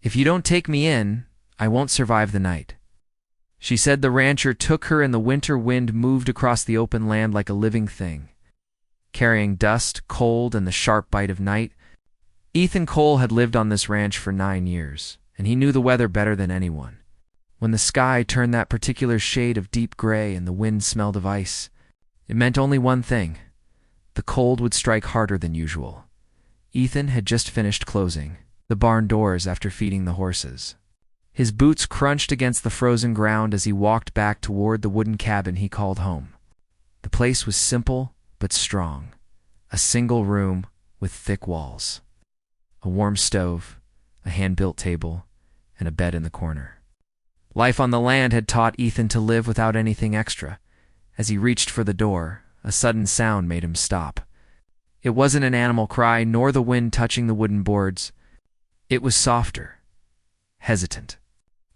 "If you don't take me in, I won't survive the night." She said the rancher took her and the winter wind moved across the open land like a living thing, carrying dust, cold, and the sharp bite of night. Ethan Cole had lived on this ranch for 9 years, and he knew the weather better than anyone. When the sky turned that particular shade of deep gray and the wind smelled of ice, it meant only one thing: the cold would strike harder than usual. Ethan had just finished closing the barn doors after feeding the horses. His boots crunched against the frozen ground as he walked back toward the wooden cabin he called home. The place was simple but strong: a single room with thick walls, a warm stove, a hand-built table, and a bed in the corner. Life on the land had taught Ethan to live without anything extra. As he reached for the door, a sudden sound made him stop. It wasn't an animal cry, nor the wind touching the wooden boards. It was softer, hesitant,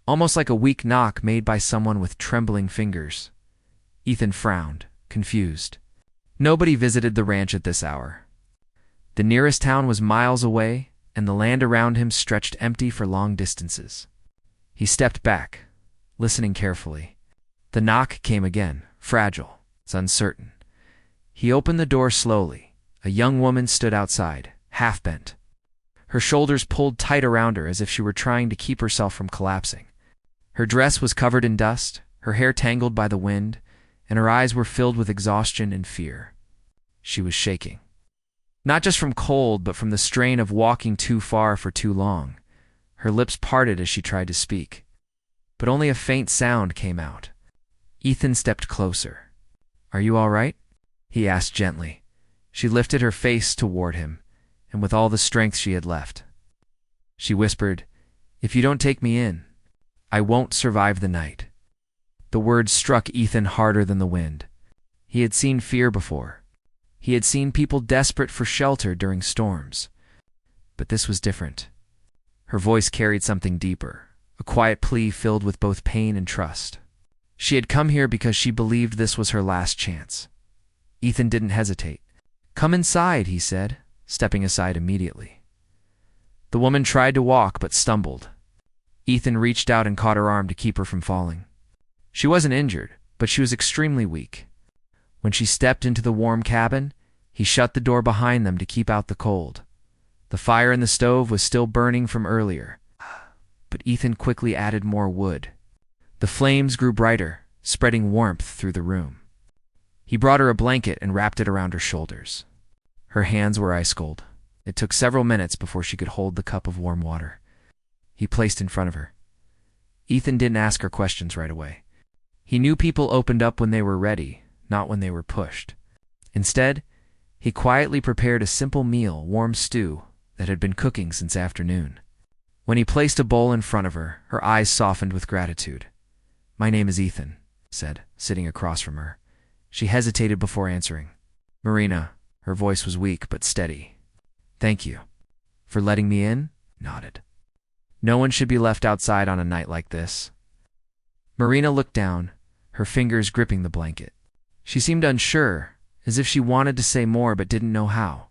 almost like a weak knock made by someone with trembling fingers. Ethan frowned, confused. Nobody visited the ranch at this hour. The nearest town was miles away, and the land around him stretched empty for long distances. He stepped back, listening carefully. The knock came again, fragile, uncertain. He opened the door slowly. A young woman stood outside, half-bent. Her shoulders pulled tight around her as if she were trying to keep herself from collapsing. Her dress was covered in dust, her hair tangled by the wind, and her eyes were filled with exhaustion and fear. She was shaking. Not just from cold, but from the strain of walking too far for too long. Her lips parted as she tried to speak, but only a faint sound came out. Ethan stepped closer. "Are you all right?" he asked gently. She lifted her face toward him, and with all the strength she had left, she whispered, "If you don't take me in, I won't survive the night." The words struck Ethan harder than the wind. He had seen fear before. He had seen people desperate for shelter during storms. But this was different. Her voice carried something deeper, a quiet plea filled with both pain and trust. She had come here because she believed this was her last chance. Ethan didn't hesitate. "Come inside," he said, stepping aside immediately. The woman tried to walk but stumbled. Ethan reached out and caught her arm to keep her from falling. She wasn't injured, but she was extremely weak. When she stepped into the warm cabin, he shut the door behind them to keep out the cold. The fire in the stove was still burning from earlier, but Ethan quickly added more wood. The flames grew brighter, spreading warmth through the room. He brought her a blanket and wrapped it around her shoulders. Her hands were ice-cold. It took several minutes before she could hold the cup of warm water he placed in front of her. Ethan didn't ask her questions right away. He knew people opened up when they were ready, not when they were pushed. Instead, he quietly prepared a simple meal, warm stew, that had been cooking since afternoon. When he placed a bowl in front of her, her eyes softened with gratitude. "My name is Ethan," he said, sitting across from her. She hesitated before answering. "Marina." Her voice was weak but steady. "Thank you." "For letting me in?" Nodded. "No one should be left outside on a night like this." Marina looked down, her fingers gripping the blanket. She seemed unsure, as if she wanted to say more but didn't know how.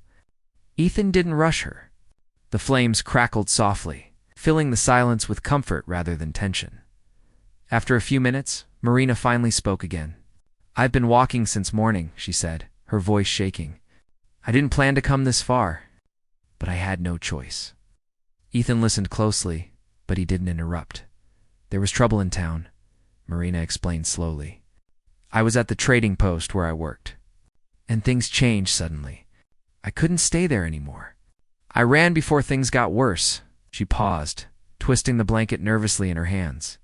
Ethan didn't rush her. The flames crackled softly, filling the silence with comfort rather than tension. After a few minutes, Marina finally spoke again. "I've been walking since morning," she said, her voice shaking. "I didn't plan to come this far, but I had no choice." Ethan listened closely, but he didn't interrupt. "There was trouble in town," Marina explained slowly. "I was at the trading post where I worked, and things changed suddenly. I couldn't stay there anymore. I ran before things got worse." She paused, twisting the blanket nervously in her hands.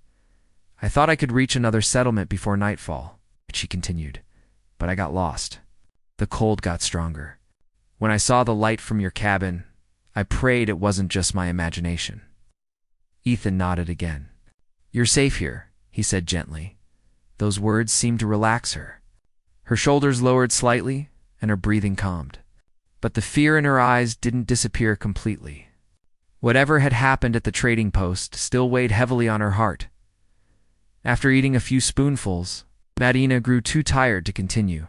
"I thought I could reach another settlement before nightfall," she continued, "but I got lost. The cold got stronger. When I saw the light from your cabin, I prayed it wasn't just my imagination." Ethan nodded again. "You're safe here," he said gently. Those words seemed to relax her. Her shoulders lowered slightly, and her breathing calmed. But the fear in her eyes didn't disappear completely. Whatever had happened at the trading post still weighed heavily on her heart. After eating a few spoonfuls, Marina grew too tired to continue.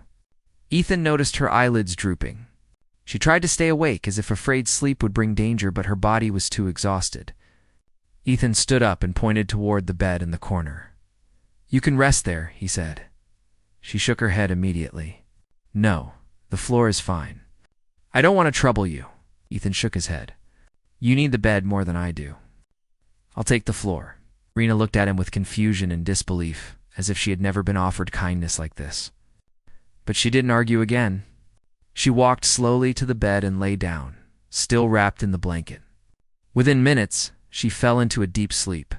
Ethan noticed her eyelids drooping. She tried to stay awake as if afraid sleep would bring danger, but her body was too exhausted. Ethan stood up and pointed toward the bed in the corner. "You can rest there," he said. She shook her head immediately. "No, the floor is fine." "I don't want to trouble you." Ethan shook his head. "You need the bed more than I do." "I'll take the floor." Marina looked at him with confusion and disbelief, as if she had never been offered kindness like this. But she didn't argue again. She walked slowly to the bed and lay down, still wrapped in the blanket. Within minutes, she fell into a deep sleep.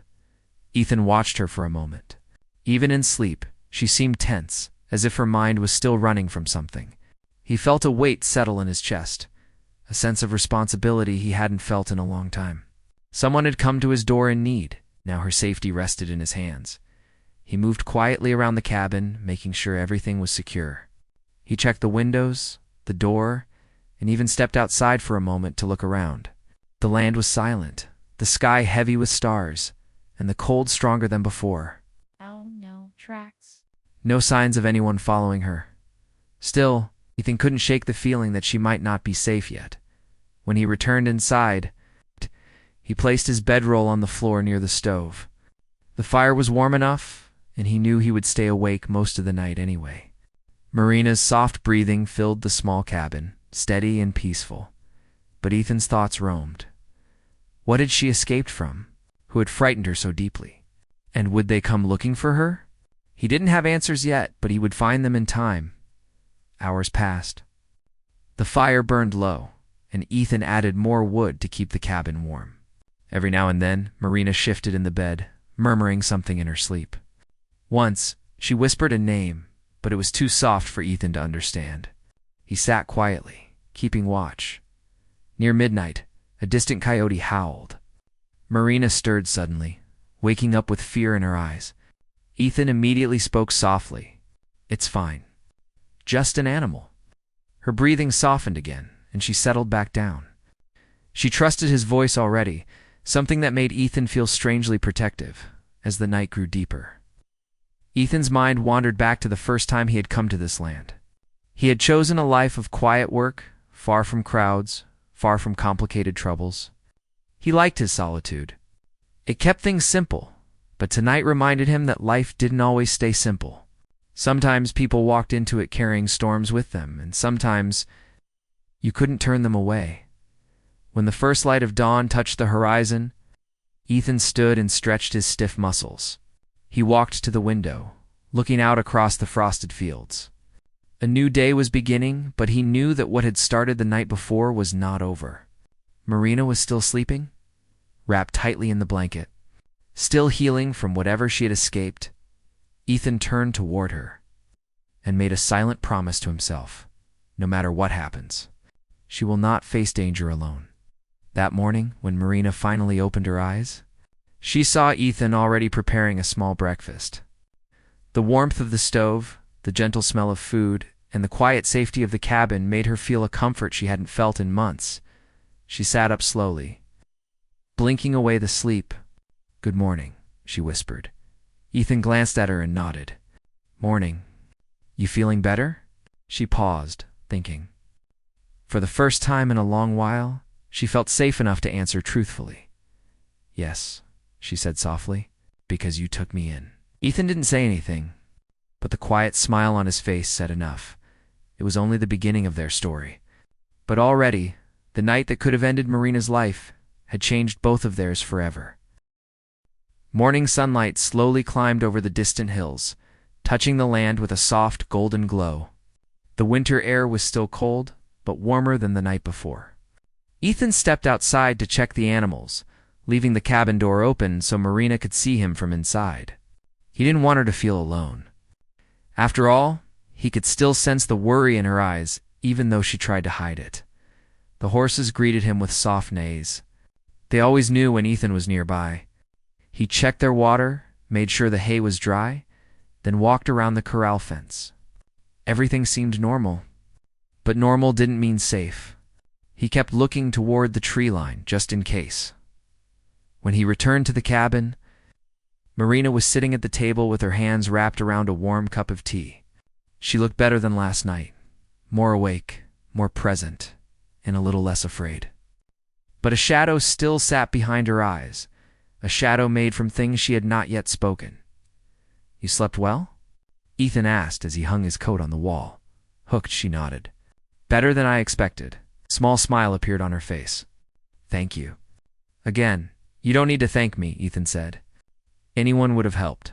Ethan watched her for a moment. Even in sleep, she seemed tense, as if her mind was still running from something. He felt a weight settle in his chest, a sense of responsibility he hadn't felt in a long time. Someone had come to his door in need. Now her safety rested in his hands. He moved quietly around the cabin, making sure everything was secure. He checked the windows, the door, and even stepped outside for a moment to look around. The land was silent, the sky heavy with stars, and the cold stronger than before. Oh, no tracks. No signs of anyone following her. Still, Ethan couldn't shake the feeling that she might not be safe yet. When he returned inside, he placed his bedroll on the floor near the stove. The fire was warm enough, and he knew he would stay awake most of the night anyway. Marina's soft breathing filled the small cabin, steady and peaceful. But Ethan's thoughts roamed. What had she escaped from? Who had frightened her so deeply? And would they come looking for her? He didn't have answers yet, but he would find them in time. Hours passed. The fire burned low, and Ethan added more wood to keep the cabin warm. Every now and then, Marina shifted in the bed, murmuring something in her sleep. Once, she whispered a name, but it was too soft for Ethan to understand. He sat quietly, keeping watch. Near midnight, a distant coyote howled. Marina stirred suddenly, waking up with fear in her eyes. Ethan immediately spoke softly. "It's fine. Just an animal." Her breathing softened again, and she settled back down. She trusted his voice already, something that made Ethan feel strangely protective as the night grew deeper. Ethan's mind wandered back to the first time he had come to this land. He had chosen a life of quiet work, far from crowds, far from complicated troubles. He liked his solitude. It kept things simple, but tonight reminded him that life didn't always stay simple. Sometimes people walked into it carrying storms with them, and sometimes you couldn't turn them away. When the first light of dawn touched the horizon, Ethan stood and stretched his stiff muscles. He walked to the window, looking out across the frosted fields. A new day was beginning, but he knew that what had started the night before was not over. Marina was still sleeping, wrapped tightly in the blanket, still healing from whatever she had escaped. Ethan turned toward her and made a silent promise to himself. No matter what happens, she will not face danger alone. That morning, when Marina finally opened her eyes, she saw Ethan already preparing a small breakfast. The warmth of the stove, the gentle smell of food, and the quiet safety of the cabin made her feel a comfort she hadn't felt in months. She sat up slowly, blinking away the sleep. "Good morning," she whispered. Ethan glanced at her and nodded. "Morning. You feeling better?" She paused, thinking. For the first time in a long while, she felt safe enough to answer truthfully. "Yes," she said softly, "because you took me in." Ethan didn't say anything, but the quiet smile on his face said enough. It was only the beginning of their story. But already, the night that could have ended Marina's life had changed both of theirs forever. Morning sunlight slowly climbed over the distant hills, touching the land with a soft golden glow. The winter air was still cold, but warmer than the night before. Ethan stepped outside to check the animals, leaving the cabin door open so Marina could see him from inside. He didn't want her to feel alone. After all, he could still sense the worry in her eyes, even though she tried to hide it. The horses greeted him with soft neighs. They always knew when Ethan was nearby. He checked their water, made sure the hay was dry, then walked around the corral fence. Everything seemed normal, but normal didn't mean safe. He kept looking toward the tree line, just in case. When he returned to the cabin, Marina was sitting at the table with her hands wrapped around a warm cup of tea. She looked better than last night, more awake, more present, and a little less afraid. But a shadow still sat behind her eyes, a shadow made from things she had not yet spoken. "You slept well?" Ethan asked as he hung his coat on the wall. Hooked, she nodded. "Better than I expected." A small smile appeared on her face. "Thank you." "Again, you don't need to thank me," Ethan said. "Anyone would have helped."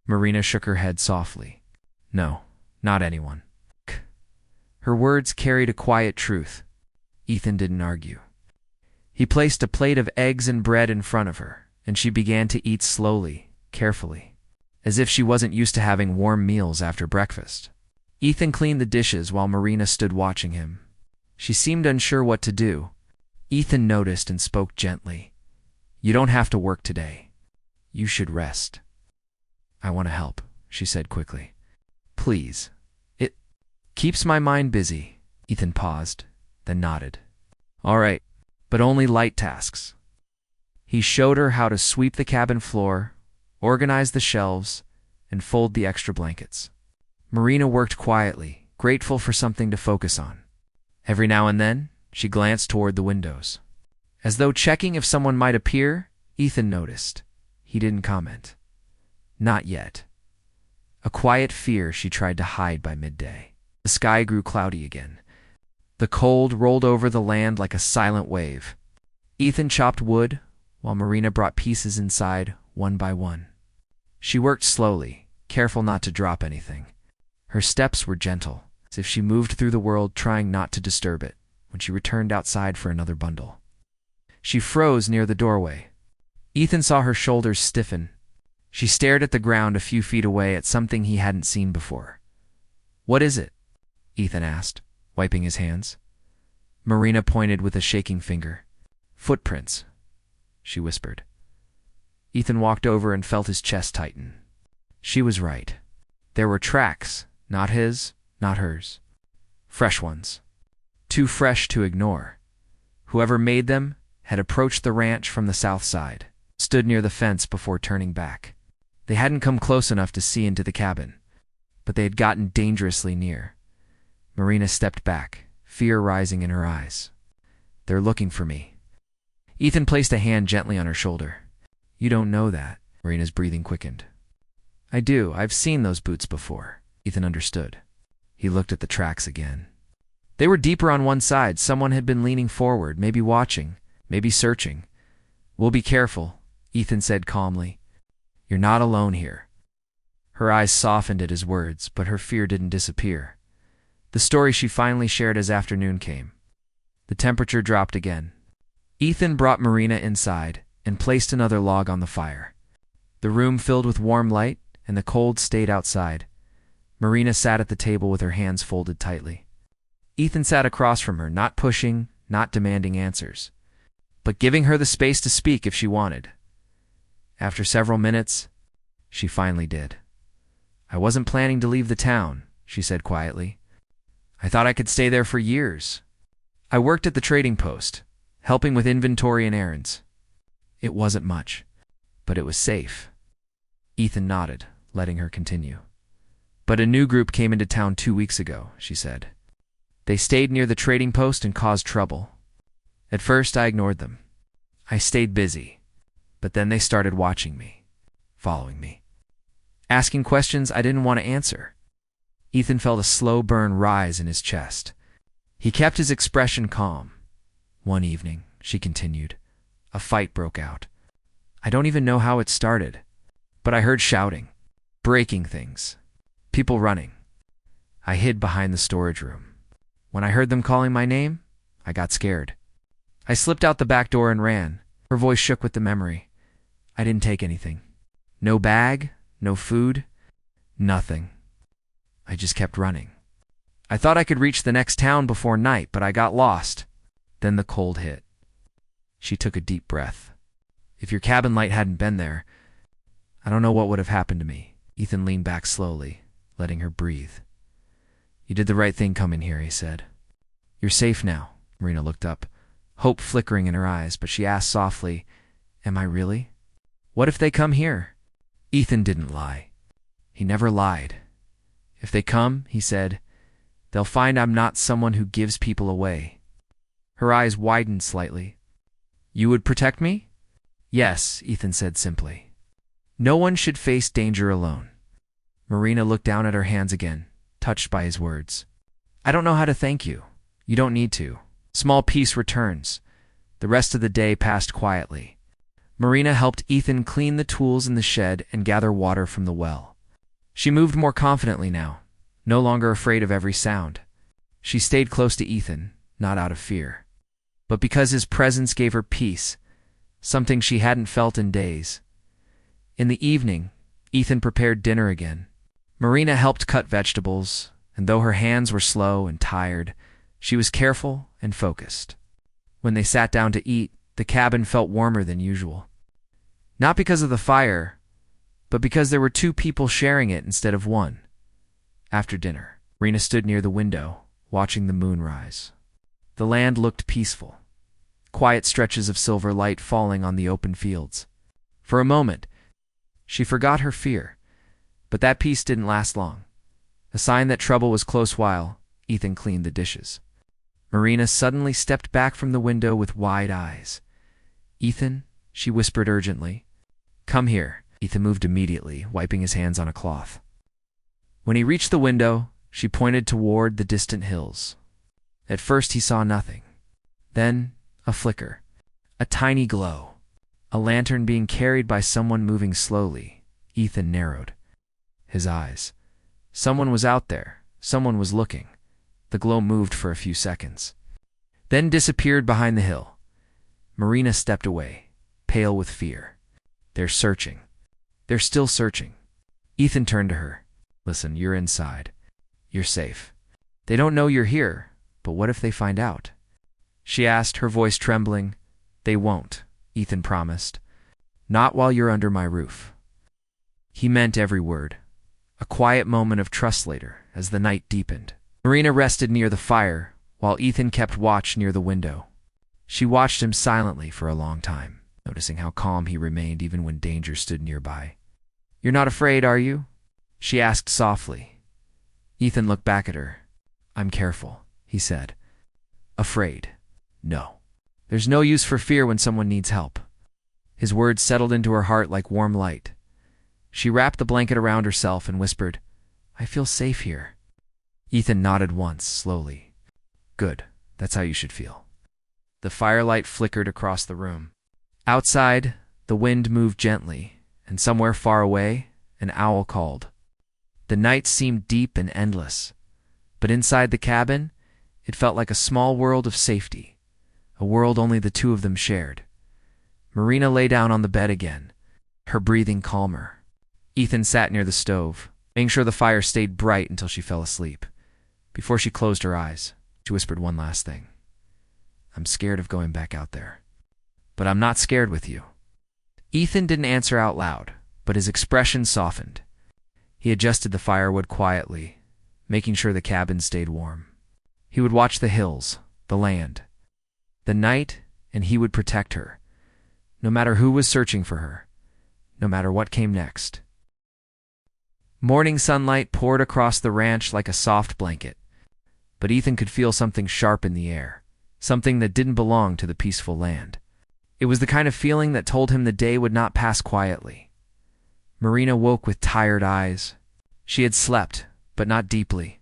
Marina shook her head softly. "No, not anyone." Her words carried a quiet truth. Ethan didn't argue. He placed a plate of eggs and bread in front of her, and she began to eat slowly, carefully, as if she wasn't used to having warm meals after breakfast. Ethan cleaned the dishes while Marina stood watching him. She seemed unsure what to do. Ethan noticed and spoke gently. "You don't have to work today. You should rest." "I want to help," she said quickly. "Please. It keeps my mind busy." Ethan paused, then nodded. "All right, but only light tasks." He showed her how to sweep the cabin floor, organize the shelves, and fold the extra blankets. Marina worked quietly, grateful for something to focus on. Every now and then, she glanced toward the windows. As though checking if someone might appear, Ethan noticed. He didn't comment. Not yet. A quiet fear she tried to hide by midday. The sky grew cloudy again. The cold rolled over the land like a silent wave. Ethan chopped wood, while Marina brought pieces inside one by one. She worked slowly, careful not to drop anything. Her steps were gentle, as if she moved through the world trying not to disturb it, when she returned outside for another bundle. She froze near the doorway. Ethan saw her shoulders stiffen. She stared at the ground a few feet away at something he hadn't seen before. "What is it?" Ethan asked, wiping his hands. Marina pointed with a shaking finger. "Footprints," she whispered. Ethan walked over and felt his chest tighten. She was right. There were tracks, not his, not hers. Fresh ones. Too fresh to ignore. Whoever made them had approached the ranch from the south side, stood near the fence before turning back. They hadn't come close enough to see into the cabin, but they had gotten dangerously near. Marina stepped back, fear rising in her eyes. "They're looking for me." Ethan placed a hand gently on her shoulder. "You don't know that." Marina's breathing quickened. "I do. I've seen those boots before." Ethan understood. He looked at the tracks again. They were deeper on one side. Someone had been leaning forward, maybe watching, maybe searching. "We'll be careful," Ethan said calmly. "You're not alone here." Her eyes softened at his words, but her fear didn't disappear. The story she finally shared as afternoon came. The temperature dropped again. Ethan brought Marina inside and placed another log on the fire. The room filled with warm light, and the cold stayed outside. Marina sat at the table with her hands folded tightly. Ethan sat across from her, not pushing, not demanding answers, but giving her the space to speak if she wanted. After several minutes, she finally did. "I wasn't planning to leave the town," she said quietly. "I thought I could stay there for years. I worked at the trading post, helping with inventory and errands. It wasn't much, but it was safe." Ethan nodded, letting her continue. "But a new group came into town 2 weeks ago," she said. "They stayed near the trading post and caused trouble. At first, I ignored them. I stayed busy, but then they started watching me, following me, asking questions I didn't want to answer." Ethan felt a slow burn rise in his chest. He kept his expression calm. "One evening," she continued, "a fight broke out. I don't even know how it started, but I heard shouting, breaking things, people running. I hid behind the storage room. When I heard them calling my name, I got scared. I slipped out the back door and ran." Her voice shook with the memory. "I didn't take anything. No bag, no food, nothing. I just kept running. I thought I could reach the next town before night, but I got lost." Then the cold hit. She took a deep breath. "If your cabin light hadn't been there, I don't know what would have happened to me." Ethan leaned back slowly, letting her breathe. "You did the right thing coming here," he said. "You're safe now." Marina looked up, hope flickering in her eyes, but she asked softly, "Am I really? What if they come here?" Ethan didn't lie. He never lied. "If they come," he said, "they'll find I'm not someone who gives people away." Her eyes widened slightly. "You would protect me?" Yes, Ethan said simply. No one should face danger alone. Marina looked down at her hands again, touched by his words. I don't know how to thank you. You don't need to. Small peace returns. The rest of the day passed quietly. Marina helped Ethan clean the tools in the shed and gather water from the well. She moved more confidently now, no longer afraid of every sound. She stayed close to Ethan, not out of fear, but because his presence gave her peace, something she hadn't felt in days. In the evening, Ethan prepared dinner again. Marina helped cut vegetables, and though her hands were slow and tired, she was careful and focused. When they sat down to eat, the cabin felt warmer than usual. Not because of the fire, but because there were two people sharing it instead of one. After dinner, Marina stood near the window, watching the moon rise. The land looked peaceful, quiet stretches of silver light falling on the open fields. For a moment, she forgot her fear, but that peace didn't last long. A sign that trouble was close while Ethan cleaned the dishes. Marina suddenly stepped back from the window with wide eyes. Ethan, she whispered urgently. Come here. Ethan moved immediately, wiping his hands on a cloth. When he reached the window, she pointed toward the distant hills. At first he saw nothing. Then a flicker, a tiny glow, a lantern being carried by someone moving slowly. Ethan narrowed his eyes. Someone was out there. Someone was looking. The glow moved for a few seconds, then disappeared behind the hill. Marina stepped away, pale with fear. They're searching. They're still searching. Ethan turned to her. Listen, you're inside. You're safe. They don't know you're here, but what if they find out? She asked, her voice trembling. They won't, Ethan promised. Not while you're under my roof. He meant every word. A quiet moment of trust later, as the night deepened. Marina rested near the fire, while Ethan kept watch near the window. She watched him silently for a long time, noticing how calm he remained even when danger stood nearby. You're not afraid, are you? She asked softly. Ethan looked back at her. I'm careful, he said. Afraid? No. There's no use for fear when someone needs help. His words settled into her heart like warm light. She wrapped the blanket around herself and whispered, I feel safe here. Ethan nodded once, slowly. Good, that's how you should feel. The firelight flickered across the room. Outside, the wind moved gently, and somewhere far away, an owl called. The night seemed deep and endless, but inside the cabin, it felt like a small world of safety, a world only the two of them shared. Marina lay down on the bed again, her breathing calmer. Ethan sat near the stove, making sure the fire stayed bright until she fell asleep. Before she closed her eyes, she whispered one last thing. I'm scared of going back out there, but I'm not scared with you. Ethan didn't answer out loud, but his expression softened. He adjusted the firewood quietly, making sure the cabin stayed warm. He would watch the hills, the land, the night, and he would protect her, no matter who was searching for her, no matter what came next. Morning sunlight poured across the ranch like a soft blanket, but Ethan could feel something sharp in the air, something that didn't belong to the peaceful land. It was the kind of feeling that told him the day would not pass quietly. Marina woke with tired eyes. She had slept, but not deeply.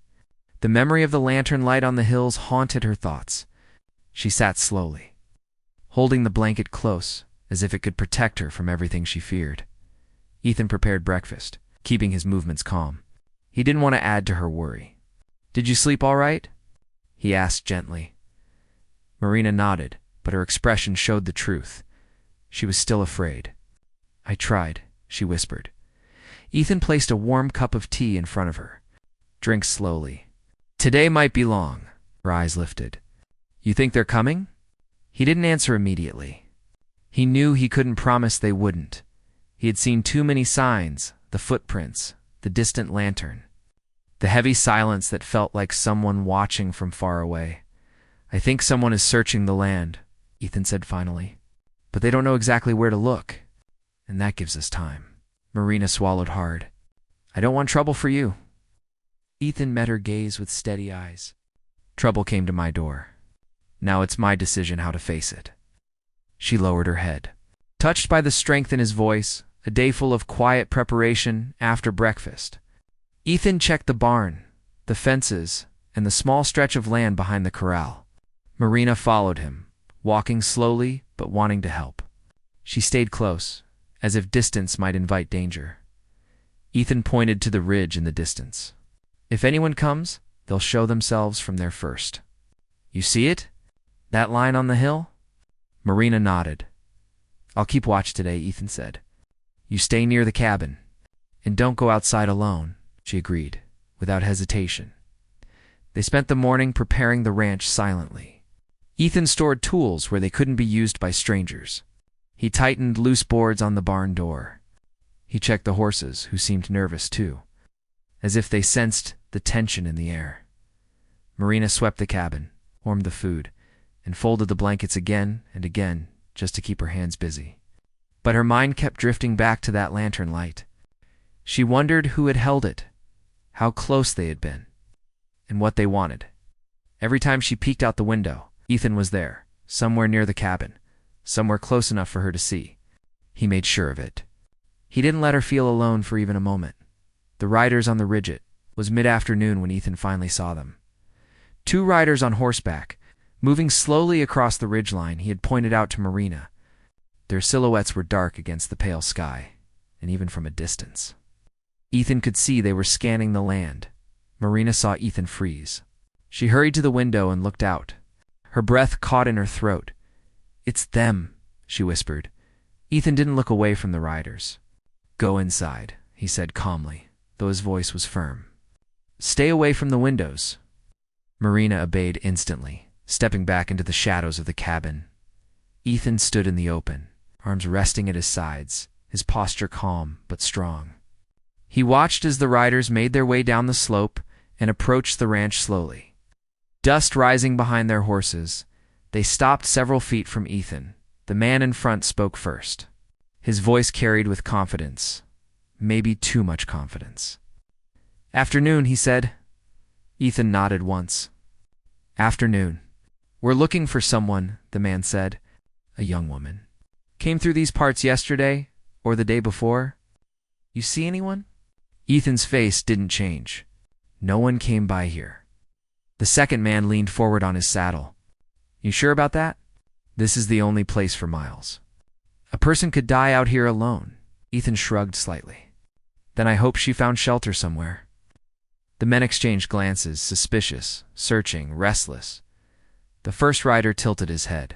The memory of the lantern light on the hills haunted her thoughts. She sat slowly, holding the blanket close, as if it could protect her from everything she feared. Ethan prepared breakfast, keeping his movements calm. He didn't want to add to her worry. Did you sleep all right? He asked gently. Marina nodded, but her expression showed the truth. She was still afraid. I tried, she whispered. Ethan placed a warm cup of tea in front of her. Drink slowly. Today might be long. Her eyes lifted. You think they're coming? He didn't answer immediately. He knew he couldn't promise they wouldn't. He had seen too many signs, the footprints, the distant lantern, the heavy silence that felt like someone watching from far away. I think someone is searching the land, Ethan said finally. But they don't know exactly where to look, and that gives us time. Marina swallowed hard. I don't want trouble for you. Ethan met her gaze with steady eyes. Trouble came to my door. Now it's my decision how to face it. She lowered her head. Touched by the strength in his voice, a day full of quiet preparation after breakfast, Ethan checked the barn, the fences, and the small stretch of land behind the corral. Marina followed him, walking slowly but wanting to help. She stayed close, as if distance might invite danger. Ethan pointed to the ridge in the distance. If anyone comes, they'll show themselves from there first. You see it? That line on the hill? Marina nodded. I'll keep watch today, Ethan said. You stay near the cabin. And don't go outside alone, she agreed, without hesitation. They spent the morning preparing the ranch silently. Ethan stored tools where they couldn't be used by strangers. He tightened loose boards on the barn door. He checked the horses, who seemed nervous too, as if they sensed the tension in the air. Marina swept the cabin, warmed the food, and folded the blankets again and again just to keep her hands busy. But her mind kept drifting back to that lantern light. She wondered who had held it, how close they had been, and what they wanted. Every time she peeked out the window, Ethan was there, somewhere near the cabin, somewhere close enough for her to see. He made sure of it. He didn't let her feel alone for even a moment. The riders on the ridge. It was mid-afternoon when Ethan finally saw them. 2 riders on horseback, moving slowly across the ridgeline he had pointed out to Marina. Their silhouettes were dark against the pale sky, and even from a distance. Ethan could see they were scanning the land. Marina saw Ethan freeze. She hurried to the window and looked out. Her breath caught in her throat. It's them, she whispered. Ethan didn't look away from the riders. Go inside, he said calmly, though his voice was firm. Stay away from the windows. Marina obeyed instantly, stepping back into the shadows of the cabin. Ethan stood in the open, arms resting at his sides, his posture calm but strong. He watched as the riders made their way down the slope and approached the ranch slowly. Dust rising behind their horses, they stopped several feet from Ethan. The man in front spoke first. His voice carried with confidence, maybe too much confidence. Afternoon, he said. Ethan nodded once. Afternoon. We're looking for someone, the man said. A young woman. Came through these parts yesterday, or the day before. You see anyone? Ethan's face didn't change. No one came by here. The second man leaned forward on his saddle. You sure about that? This is the only place for miles. A person could die out here alone. Ethan shrugged slightly. Then I hope she found shelter somewhere. The men exchanged glances, suspicious, searching, restless. The first rider tilted his head.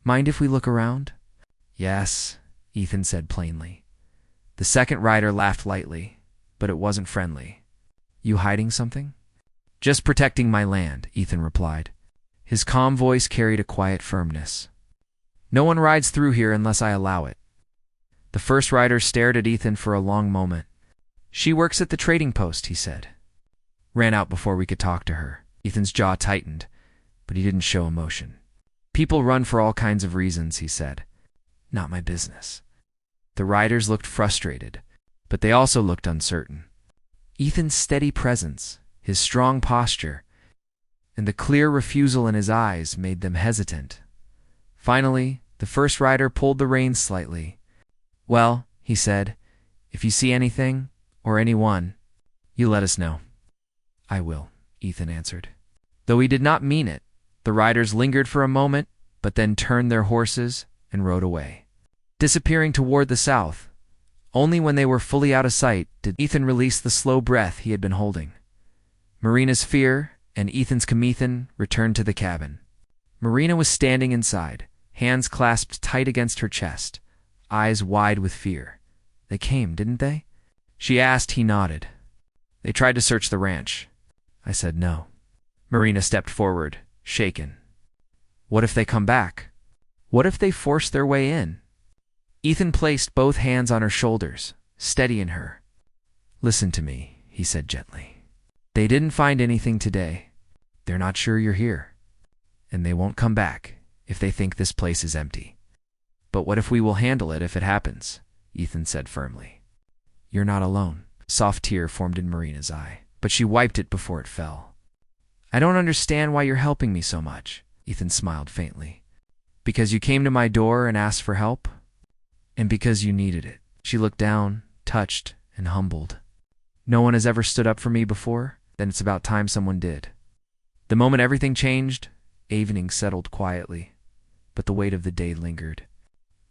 Mind if we look around? Yes, Ethan said plainly. The second rider laughed lightly, but it wasn't friendly. You hiding something? Just protecting my land, Ethan replied. His calm voice carried a quiet firmness. No one rides through here unless I allow it. The first rider stared at Ethan for a long moment. She works at the trading post, he said. Ran out before we could talk to her. Ethan's jaw tightened, but he didn't show emotion. People run for all kinds of reasons, he said. Not my business. The riders looked frustrated, but they also looked uncertain. Ethan's steady presence, his strong posture, and the clear refusal in his eyes made them hesitant. Finally, the first rider pulled the reins slightly. Well, he said, if you see anything, or anyone, you let us know. I will, Ethan answered. Though he did not mean it, the riders lingered for a moment, but then turned their horses and rode away, disappearing toward the south. Only when they were fully out of sight did Ethan release the slow breath he had been holding. Marina's fear and Ethan's commitment returned to the cabin. Marina was standing inside, hands clasped tight against her chest, eyes wide with fear. They came, didn't they? She asked. He nodded. They tried to search the ranch. I said no. Marina stepped forward, shaken. What if they come back? What if they force their way in? Ethan placed both hands on her shoulders, steadying her. Listen to me, he said gently. They didn't find anything today. They're not sure you're here. And they won't come back if they think this place is empty. But what if we will handle it if it happens? Ethan said firmly. You're not alone. A soft tear formed in Marina's eye, but she wiped it before it fell. I don't understand why you're helping me so much, Ethan smiled faintly. Because you came to my door and asked for help? And because you needed it. She looked down, touched, and humbled. No one has ever stood up for me before? Then it's about time someone did. The moment everything changed, evening settled quietly, but the weight of the day lingered.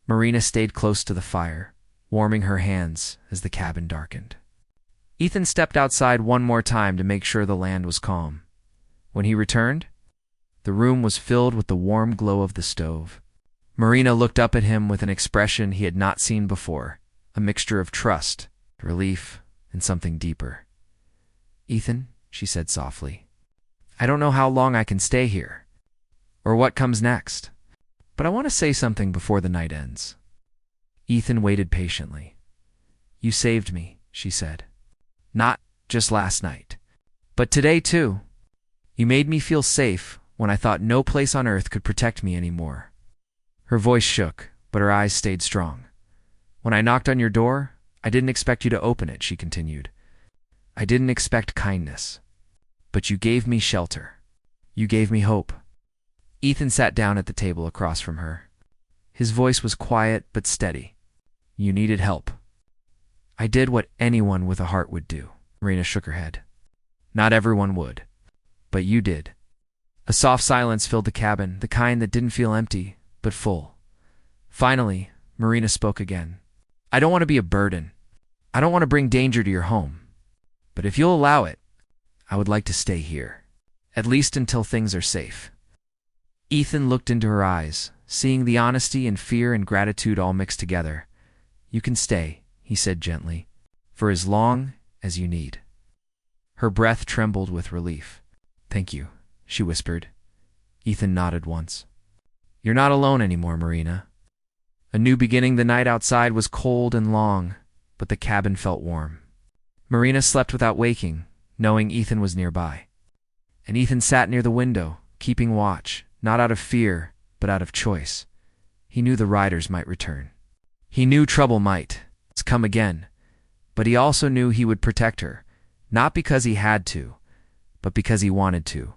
Marina stayed close to the fire, warming her hands as the cabin darkened. Ethan stepped outside one more time to make sure the land was calm. When he returned, the room was filled with the warm glow of the stove. Marina looked up at him with an expression he had not seen before, a mixture of trust, relief, and something deeper. "Ethan," she said softly, "I don't know how long I can stay here, or what comes next, but I want to say something before the night ends." Ethan waited patiently. "You saved me," she said. "Not just last night, but today too. You made me feel safe when I thought no place on earth could protect me anymore." Her voice shook, but her eyes stayed strong. "When I knocked on your door, I didn't expect you to open it," she continued. "I didn't expect kindness. But you gave me shelter. You gave me hope." Ethan sat down at the table across from her. His voice was quiet but steady. "You needed help. I did what anyone with a heart would do." Marina shook her head. "Not everyone would. But you did." A soft silence filled the cabin, the kind that didn't feel empty, but full. Finally, Marina spoke again. "I don't want to be a burden. I don't want to bring danger to your home. But if you'll allow it, I would like to stay here, at least until things are safe." Ethan looked into her eyes, seeing the honesty and fear and gratitude all mixed together. "You can stay," he said gently, "for as long as you need." Her breath trembled with relief. "Thank you," she whispered. Ethan nodded once. "You're not alone anymore, Marina." A new beginning. The night outside was cold and long, but the cabin felt warm. Marina slept without waking, knowing Ethan was nearby. And Ethan sat near the window, keeping watch, not out of fear, but out of choice. He knew the riders might return. He knew trouble might come again, but he also knew he would protect her, not because he had to, but because he wanted to.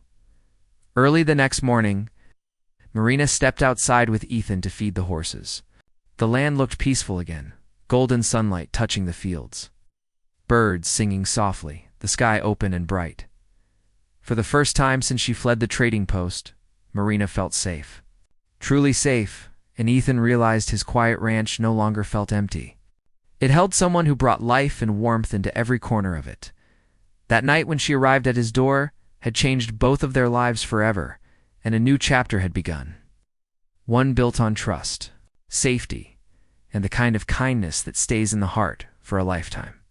Early the next morning, Marina stepped outside with Ethan to feed the horses. The land looked peaceful again, golden sunlight touching the fields. Birds singing softly, the sky open and bright. For the first time since she fled the trading post, Marina felt safe. Truly safe, and Ethan realized his quiet ranch no longer felt empty. It held someone who brought life and warmth into every corner of it. That night when she arrived at his door had changed both of their lives forever, and a new chapter had begun. One built on trust, safety, and the kind of kindness that stays in the heart for a lifetime.